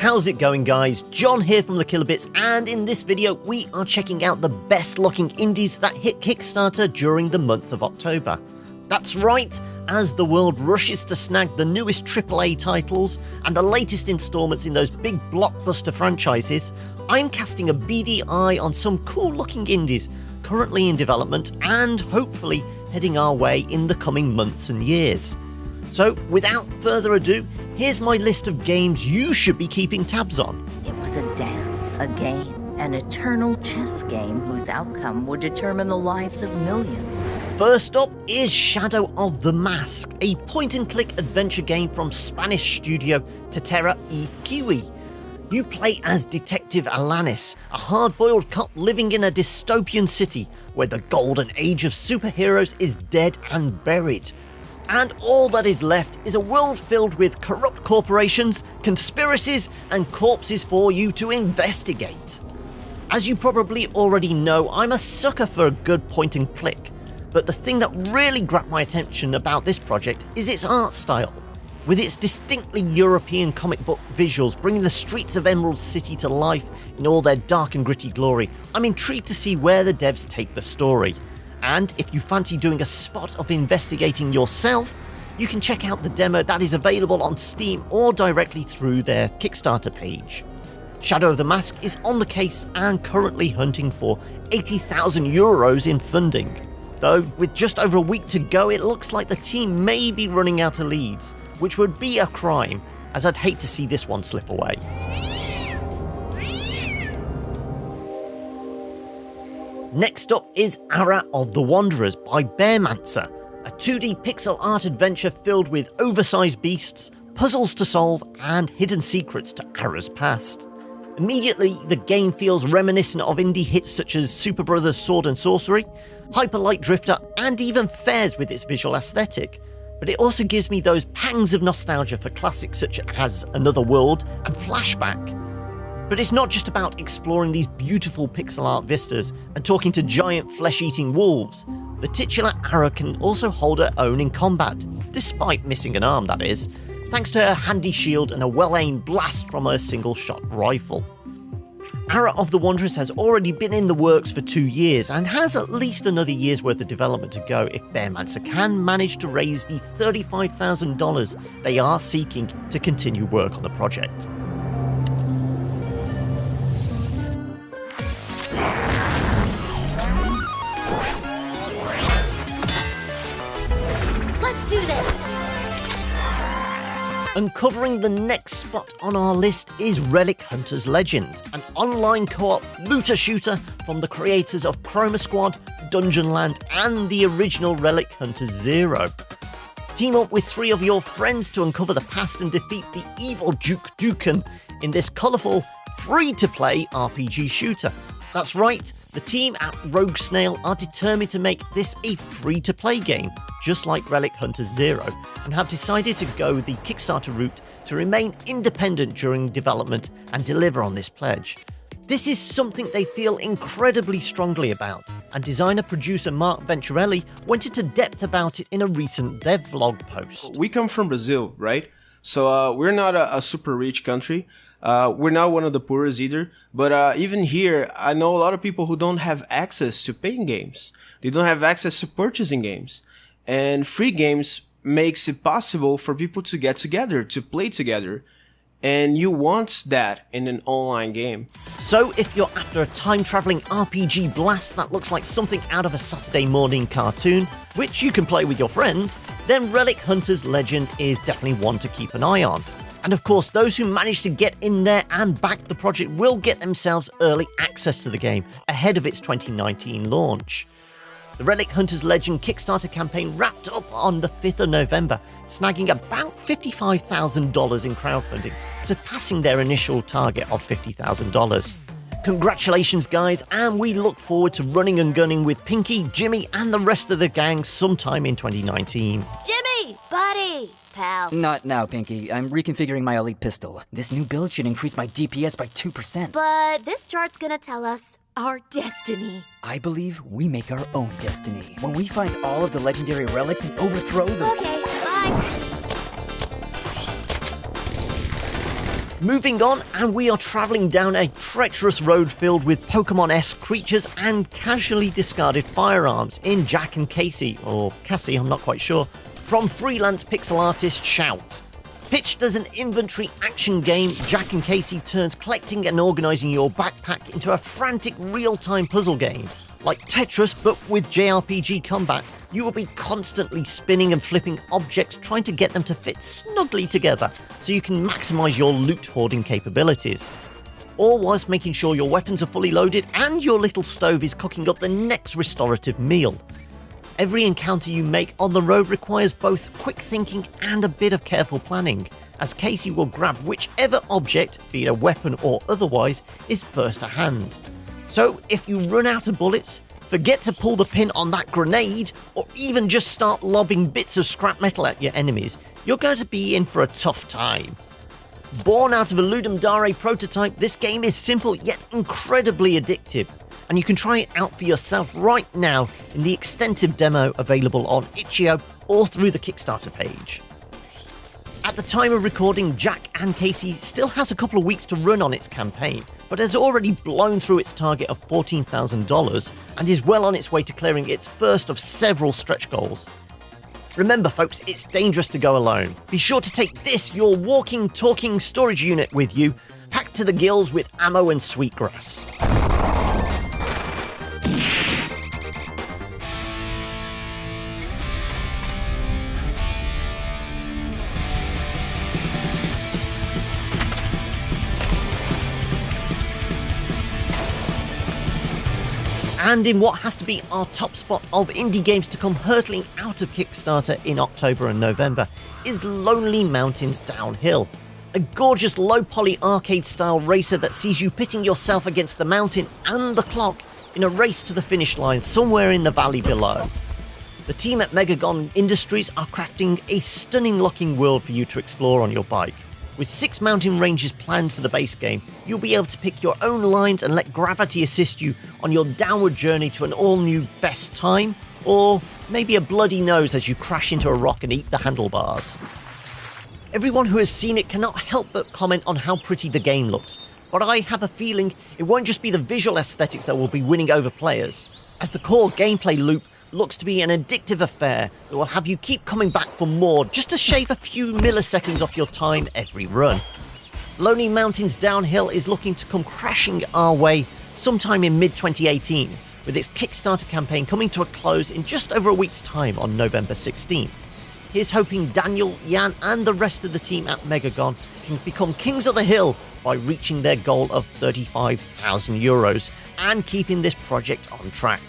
How's it going, guys? John here from the Killer Bits, and in this video we are checking out the best looking indies that hit Kickstarter during the month of October. That's right, as the world rushes to snag the newest AAA titles and the latest installments in those big blockbuster franchises, I'm casting a beady eye on some cool looking indies currently in development and hopefully heading our way in the coming months and years. So without further ado, here's my list of games you should be keeping tabs on. It was a dance, a game, an eternal chess game whose outcome would determine the lives of millions. First up is Shadow of the Mask, a point-and-click adventure game from Spanish studio Tetera y Kiwi. You play as Detective Alanis, a hard-boiled cop living in a dystopian city where the golden age of superheroes is dead and buried. And all that is left is a world filled with corrupt corporations, conspiracies, and corpses for you to investigate. As you probably already know, I'm a sucker for a good point and click, but the thing that really grabbed my attention about this project is its art style. With its distinctly European comic book visuals bringing the streets of Emerald City to life in all their dark and gritty glory, I'm intrigued to see where the devs take the story. And if you fancy doing a spot of investigating yourself, you can check out the demo that is available on Steam or directly through their Kickstarter page. Shadow of the Mask is on the case and currently hunting for 80,000 euros in funding. Though, with just over a week to go, it looks like the team may be running out of leads, which would be a crime, as I'd hate to see this one slip away. Next up is Ara of the Wanderers by Bearmancer, a 2D pixel art adventure filled with oversized beasts, puzzles to solve, and hidden secrets to Ara's past. Immediately, the game feels reminiscent of indie hits such as Super Brothers Sword and Sorcery, Hyper Light Drifter, and even Fairs with its visual aesthetic. But it also gives me those pangs of nostalgia for classics such as Another World and Flashback. But it's not just about exploring these beautiful pixel art vistas and talking to giant flesh-eating wolves. The titular Ara can also hold her own in combat, despite missing an arm, that is, thanks to her handy shield and a well-aimed blast from her single-shot rifle. Ara of the Wanderers has already been in the works for 2 years and has at least another year's worth of development to go if Bearmancer can manage to raise the $35,000 they are seeking to continue work on the project. Let's do this! Uncovering the next spot on our list is Relic Hunter's Legend, an online co-op looter shooter from the creators of Chroma Squad, Dungeonland, and the original Relic Hunter Zero. Team up with 3 of your friends to uncover the past and defeat the evil Duke Dukan in this colourful, free-to-play RPG shooter. That's right, the team at Rogue Snail are determined to make this a free-to-play game, just like Relic Hunter Zero, and have decided to go the Kickstarter route to remain independent during development and deliver on this pledge. This is something they feel incredibly strongly about, and designer-producer Mark Venturelli went into depth about it in a recent devlog post. We come from Brazil, right? So we're not a super rich country. We're not one of the poorest either, but even here, I know a lot of people who don't have access to paying games. They don't have access to purchasing games. And free games makes it possible for people to get together, to play together. And you want that in an online game. So if you're after a time-traveling RPG blast that looks like something out of a Saturday morning cartoon, which you can play with your friends, then Relic Hunter's Legend is definitely one to keep an eye on. And of course, those who manage to get in there and back the project will get themselves early access to the game ahead of its 2019 launch. The Relic Hunter's Legend Kickstarter campaign wrapped up on the 5th of November, snagging about $55,000 in crowdfunding, surpassing their initial target of $50,000. Congratulations, guys, and we look forward to running and gunning with Pinky, Jimmy, and the rest of the gang sometime in 2019. Jimmy! Buddy! Pal. Not now, Pinky. I'm reconfiguring my elite pistol. This new build should increase my DPS by 2%. But this chart's gonna tell us our destiny. I believe we make our own destiny. When we find all of the legendary relics and overthrow the... Okay, bye. Moving on, and we are travelling down a treacherous road filled with Pokemon-esque creatures and casually discarded firearms in Jack and Casey, or Cassie, I'm not quite sure, from freelance pixel artist Shout. Pitched as an inventory action game, Jack and Casey turns collecting and organising your backpack into a frantic real-time puzzle game. Like Tetris, but with JRPG combat, you will be constantly spinning and flipping objects trying to get them to fit snugly together so you can maximise your loot hoarding capabilities. All whilst making sure your weapons are fully loaded and your little stove is cooking up the next restorative meal. Every encounter you make on the road requires both quick thinking and a bit of careful planning, as Casey will grab whichever object, be it a weapon or otherwise, is first to hand. So if you run out of bullets, forget to pull the pin on that grenade, or even just start lobbing bits of scrap metal at your enemies, you're going to be in for a tough time. Born out of a Ludum Dare prototype, this game is simple yet incredibly addictive, and you can try it out for yourself right now in the extensive demo available on itch.io or through the Kickstarter page. At the time of recording, Jack and Casey still has a couple of weeks to run on its campaign, but has already blown through its target of $14,000 and is well on its way to clearing its first of several stretch goals. Remember folks, it's dangerous to go alone. Be sure to take this, your walking, talking storage unit with you, packed to the gills with ammo and sweetgrass. And in what has to be our top spot of indie games to come hurtling out of Kickstarter in October and November is Lonely Mountains Downhill, a gorgeous low-poly arcade-style racer that sees you pitting yourself against the mountain and the clock in a race to the finish line somewhere in the valley below. The team at Megagon Industries are crafting a stunning-looking world for you to explore on your bike. With 6 mountain ranges planned for the base game, you'll be able to pick your own lines and let gravity assist you on your downward journey to an all-new best time, or maybe a bloody nose as you crash into a rock and eat the handlebars. Everyone who has seen it cannot help but comment on how pretty the game looks, but I have a feeling it won't just be the visual aesthetics that will be winning over players, as the core gameplay loop looks to be an addictive affair that will have you keep coming back for more just to shave a few milliseconds off your time every run. Lonely Mountains Downhill is looking to come crashing our way sometime in mid-2018, with its Kickstarter campaign coming to a close in just over a week's time on November 16th. Here's hoping Daniel, Jan and the rest of the team at Megagon can become kings of the hill by reaching their goal of €35,000 and keeping this project on track.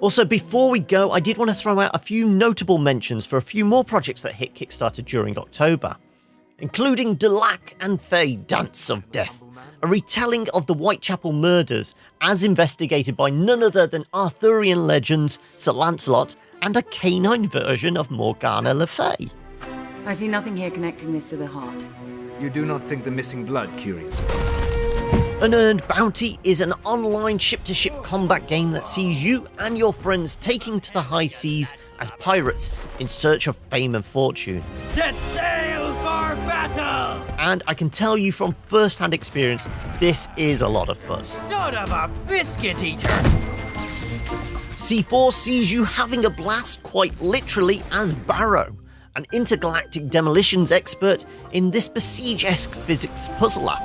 Also, before we go, I did want to throw out a few notable mentions for a few more projects that hit Kickstarter during October, including Delac and Faye Dance of Death, a retelling of the Whitechapel murders as investigated by none other than Arthurian legends Sir Lancelot and a canine version of Morgana Le Fay. I see nothing here connecting this to the heart. You do not think the missing blood curious? Unearned Bounty is an online ship-to-ship combat game that sees you and your friends taking to the high seas as pirates in search of fame and fortune. Set sail for battle! And I can tell you from first-hand experience, this is a lot of fun. Son of a biscuit eater! C4 sees you having a blast quite literally as Barrow, an intergalactic demolitions expert in this Besiege-esque physics puzzler.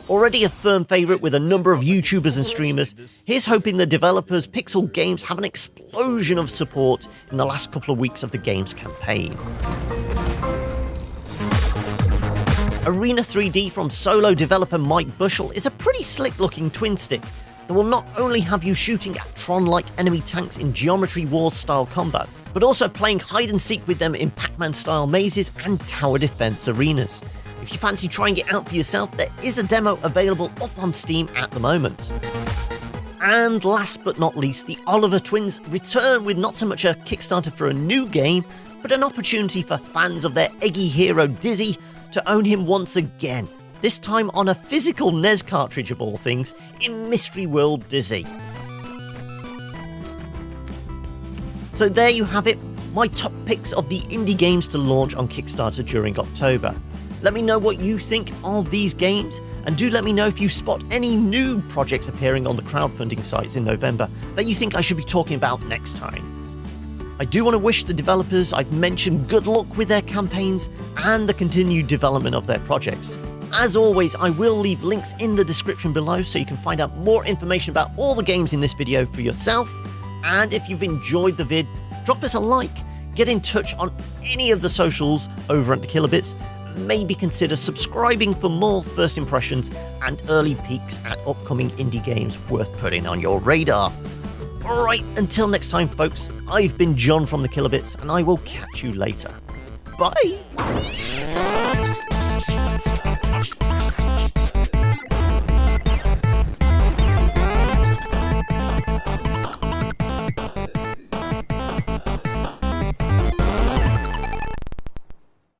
Already a firm favourite with a number of YouTubers and streamers, here's hoping the developers Pixel Games have an explosion of support in the last couple of weeks of the game's campaign. Arena 3D from solo developer Mike Bushell is a pretty slick looking twin stick that will not only have you shooting at Tron-like enemy tanks in Geometry Wars style combat, but also playing hide and seek with them in Pac-Man style mazes and tower defense arenas. If you fancy trying it out for yourself, there is a demo available up on Steam at the moment. And last but not least, the Oliver twins return with not so much a Kickstarter for a new game, but an opportunity for fans of their eggy hero Dizzy to own him once again, this time on a physical NES cartridge of all things, in Mystery World Dizzy. So there you have it, my top picks of the indie games to launch on Kickstarter during October. Let me know what you think of these games, and do let me know if you spot any new projects appearing on the crowdfunding sites in November that you think I should be talking about next time. I do want to wish the developers I've mentioned good luck with their campaigns and the continued development of their projects. As always, I will leave links in the description below so you can find out more information about all the games in this video for yourself. And if you've enjoyed the vid, drop us a like, get in touch on any of the socials over at the Kilobits, maybe consider subscribing for more first impressions and early peeks at upcoming indie games worth putting on your radar. Alright, until next time folks, I've been John from the Kilobits, and I will catch you later. Bye!